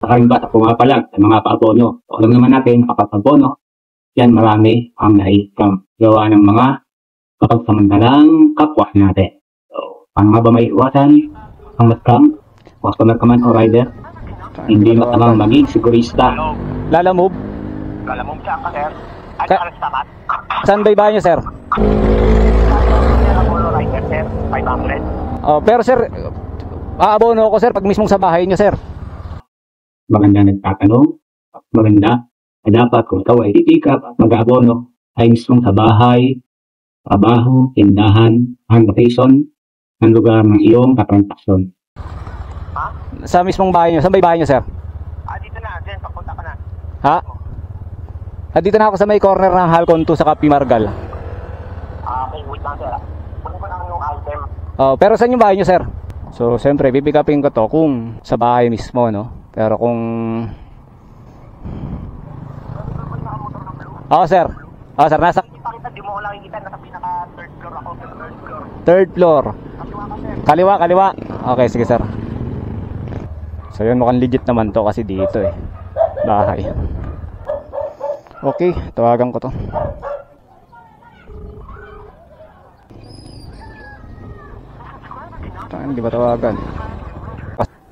Saka rin ba sa pumapalag sa mga paabono. So, alam naman natin kapag paabono, yan marami ang na-scam gawa ng mga kapagsamantalang kapwa natin. So, paano nga ba may iwasan ang ma-scam? Customer ka man o rider, hindi matamang maging sigurista. Lalamove? Lalamove siya ka, sir. Ay, alas tamat. Saan ba iba nyo, sir? Rider, sir. 500. Oh, pero sir, aabono ako, sir, pag mismong sa bahay nyo, sir. Maganda nagtatanong, maganda na dapat kung ikaw ay pick up at mag-aabono ay mismong sa bahay, trabaho, tindahan, ang location ng lugar ng iyong katransaksyon. Ha? Sa mismong bahay nyo. Saan ba bahay nyo, sir? Dito na. Diyan, papunta ka na. Ha? Dito na ako sa may corner ng Halcon 2 sa Kapi Margal. Okay, wait lang, sir. Kunin ko lang yung item. Oh, pero saan yung bahay nyo, sir? So, siyempre, pipikapin ko to kung sa bahay mismo, no? Pero kung... sir. Sir, nasa... Di mo ko lang kita, nasa pinaka third floor ako. Third floor. Kaliwa, kaliwa. Okay, sige, sir. So, yun, mukhang legit naman to kasi dito eh. Bahay. Okay, tawagan ko to. Hindi ba tawagan?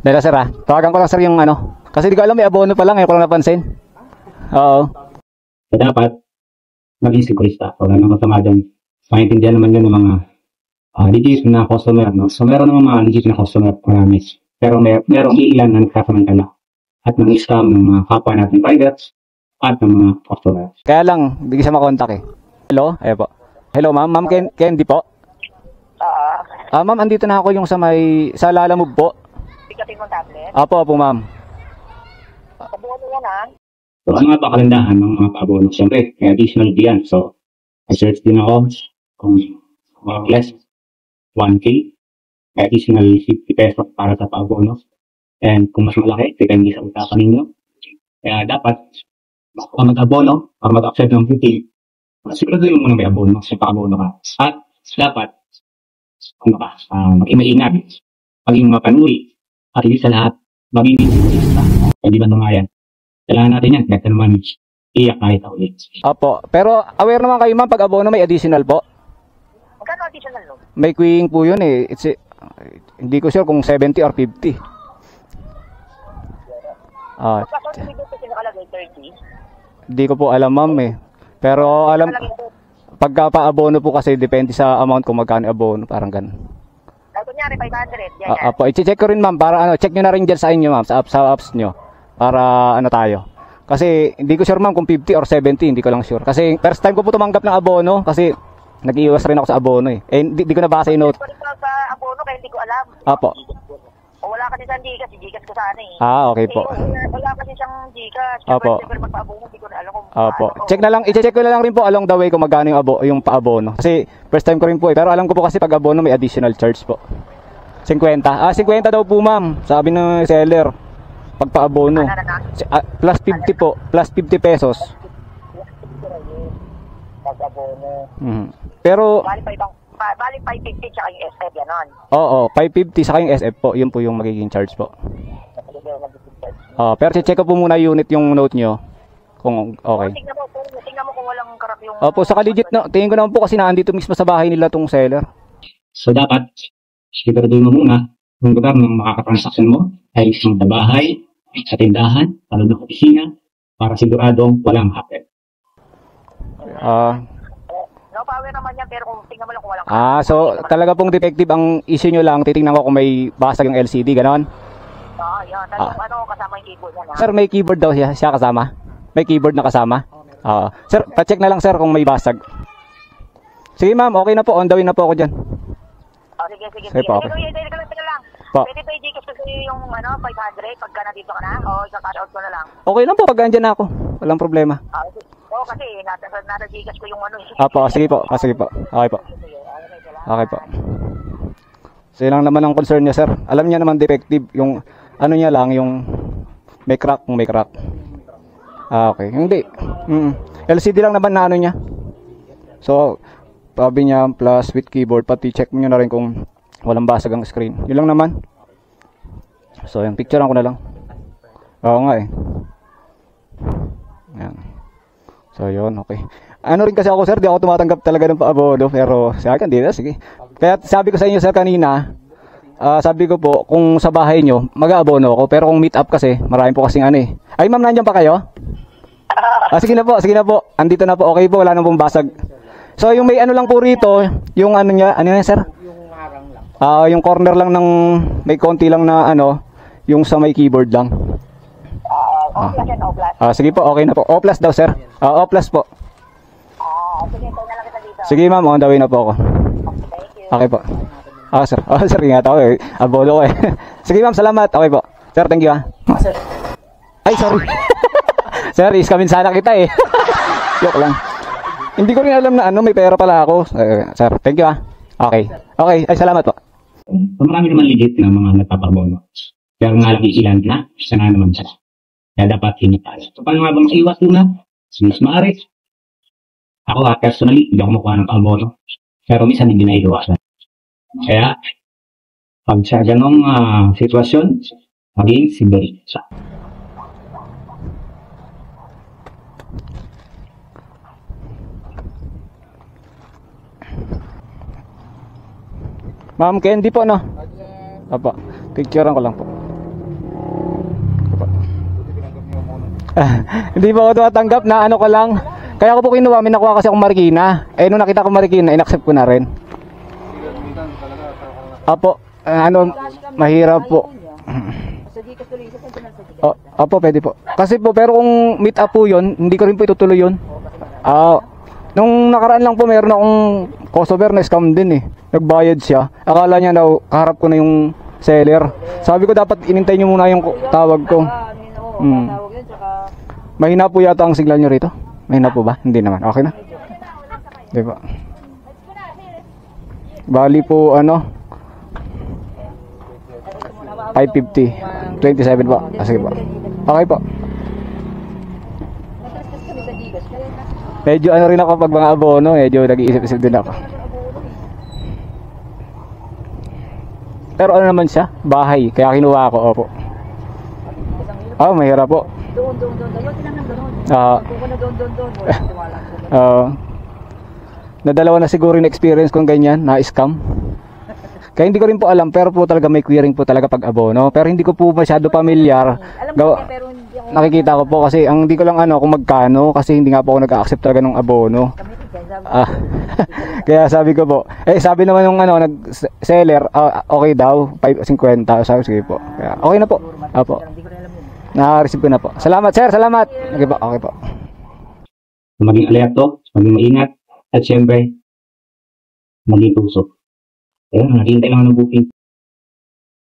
Dahil sir tawagan ko lang sir yung ano. Kasi di ko alam may abono pa lang eh, ko lang napansin. Oo. So, dapat maging sigurista. Wala nang masama dyan. Maintindihan naman yun ng mga legit na customer. No? So meron naman mga legit na customer marami. Pero merong ilan na nagkasamantala at nang-scam ng mga kapwa natin pirates at ng mga customers. Kaya lang, hindi ko siya makontak eh. Hello? Ayan po. Hello ma'am, ma'am Candy po? Ma'am, andito na ako yung sa Lalamove po. Pikatin mo tablet? Opo, ma'am. Pabuno yan ha? So ano nga ba kalandahan ng mga paabono? Siyempre, may additional diyan. So, I-search din ako kung less 1K, may additional 50 pesos para sa paabono. And kung mas malaki, depende sa usapan ninyo. Kaya dapat, bago ka mag-abono, para mag-accept ng 50, siguraduhin mo muna may abono, kasi paabono ka. At dapat, mag-imaingat, maging mapanuri, at hindi sa lahat, maging sigurista. Hindi ba nga yan? Kailangan natin yan, kahit naman iyak kahit ulit. Opo, pero aware naman kayo ma'am, pag abono may additional po? Magkano additional no? May queuing po yun eh. Hindi ko sure kung 70 or 50. Hindi ko po alam ma'am eh. Pero alam, pagka pa-abono po kasi depende sa amount kung magkano abono, parang ganun. Kunyari 500, yan. Apo, i-check ko rin ma'am para check nyo na rin dyan sa inyo ma'am, sa apps nyo. Para tayo. Kasi hindi ko sure ma'am kung 50 or 70, hindi ko lang sure. Kasi first time ko po tumanggap ng abono kasi nag-iwas rin ako sa abono eh. Hindi ko nabasa yung note. Sa abono kaya hindi ko alam. Apo. O wala kasi siyang Gcash, Gcash ko sana eh. Okay po. Wala kasi siyang Gcash. Opo. Pero magpa-abono, hindi ko na alam kung Opo. I-check ko na lang rin po along the way kung magkano yung pa-abono. Kasi first time ko rin po eh. Pero alam ko po kasi pag abono may additional charge po. 50. 50 daw po ma'am. Sabi ng seller. Pag pa-abono. Plus 50 po. Plus 50 pesos. Pag-abono. Pero Bali 550 tsaka yung SF, gano'n. Oo, 550 saka yung SF po. Yun po yung magiging charge po. Pero check ko po muna unit yung note nyo. Kung okay. Tingnan mo kung walang karak yung... Opo, saka legit na. Tingin ko naman po kasi naandito mismo sa bahay nila tong seller. So dapat, siguraduhin mo muna kung lugar ng makakatransaksyon mo ay isang sa bahay, sa tindahan, sa loob ng opisina, para siguradong walang hacker. No power naman yan, pero kung tingnan mo lang kung walang... So talaga pong defective ang issue nyo lang, titingnan ko kung may basag yung LCD, ganon? Yan. Ano kasama yung keyboard yan ha? Sir, may keyboard daw siya kasama? May keyboard na kasama? Sir, pa-check na lang sir kung may basag. Sige ma'am, okay na po, on the way na po ako dyan. Sige. Sige po, okay. Teka lang. Po. Pwede ba i-Gcash ko yung 500 pagka nandito ka na? O i-cash out ko na lang? Okay lang po, pag andyan na ako. Walang problema. Kasi nasa Gcash ko yung ano. Apo, sige po. Okay po. Okay po. So yun lang naman ang concern niya sir. Alam niya naman defective. Yung ano niya lang, yung may crack. Okay. Hindi. LCD lang naman na ano niya. So, sabi niya plus with keyboard. Pati check niyo na rin kung walang basag ang screen. Yun lang naman. So yung picturean ko na lang. Oo nga eh. Yan. So yun, okay. Ano rin kasi ako sir, di ako tumatanggap talaga ng paabono, pero sa akin, di na, sige. Kaya sabi ko sa inyo sir kanina, sabi ko po, kung sa bahay nyo, mag-aabono ako, pero kung meet up kasi, marami po kasing ano eh. Ay ma'am, nandiyan pa kayo? Sige na po, sige na po. Andito na po, okay po, wala nang pong basag. So yung may ano lang po rito, yung ano niya, ano yan sir? Yung harang lang. Yung corner lang ng, may konti lang na ano, yung sa may keyboard lang. O plus yan, O plus. Sige po, okay na po. O plus daw sir. O plus po. Sige, tayo na lang kita dito. Sige ma'am, on the way na po ako. Thank you. Okay po. Sir. Sir, ingat ako eh. Abono ko eh. Sige ma'am, salamat. Okay po. Sir, thank you Sir. Ay, sorry. Sir, iskamin sana kita eh. Joke lang. Hindi ko rin alam na ano, may pera pala ako. Sir, thank you Okay. Okay, ay salamat po. So, marami naman legit na mga nagpapabono. Pero nga lang ilan na, isa na naman siya. Kaya dapat hinipal. So, paano nga ba maiwas doon na? Mas maaari. Ako personally, hindi ako makuha ng paabono. Pero minsan hindi na iwasan. Kaya, pag sa ganong sitwasyon, maging sigurado siya. Ma'am Candy po, no? Apa, picturean ko lang po. Hindi po ako tumatanggap na ano ko lang. Kaya ko po kinuha, may nakuha kasi akong Marikina. Nung nakita ko Marikina, inaccept ko na rin. Apo, mahirap po. Apo, pwede po. Kasi po, pero kung meet up po yun, hindi ko rin po itutuloy yun. Nung nakaraan lang po, meron akong customer na scam din eh. Nagbayad siya. Akala niya daw, kaharap ko na yung seller. Sabi ko, dapat inintay niyo muna yung tawag ko. Mahina po yata ang signal nyo rito. Mahina po ba? Hindi naman. Okay na? Di ba? Bali po, 550. 27 po. Sige po. Okay po. Medyo rin ako pag mga abono. Medyo nag-iisip-isip din ako. Pero ano naman siya? Bahay. Kaya kinuha ako. Opo. Mahirap po. Doon. Ayun, tinanong doon. Doon. Nadalawa na siguro yung experience kong ganyan, na scam. Kaya hindi ko rin po alam, pero po talaga may querying po talaga pag abono. Pero hindi ko po masyado familiar. Pero hindi ako... Nakikita ko po kasi, ang hindi ko lang kung magkano, kasi hindi nga po ako nag-accept talaga ng abono. Kaya sabi ko po, sabi naman yung nag-seller, okay daw, 550. Sabi, sige po. Kaya, okay na po. Apo. Na-receive ko na po. Salamat sir, salamat. Okay po, okay po. Maging alerto, maging maingat, at syempre, maging puso. Ayun, naghihintay lang ng booking.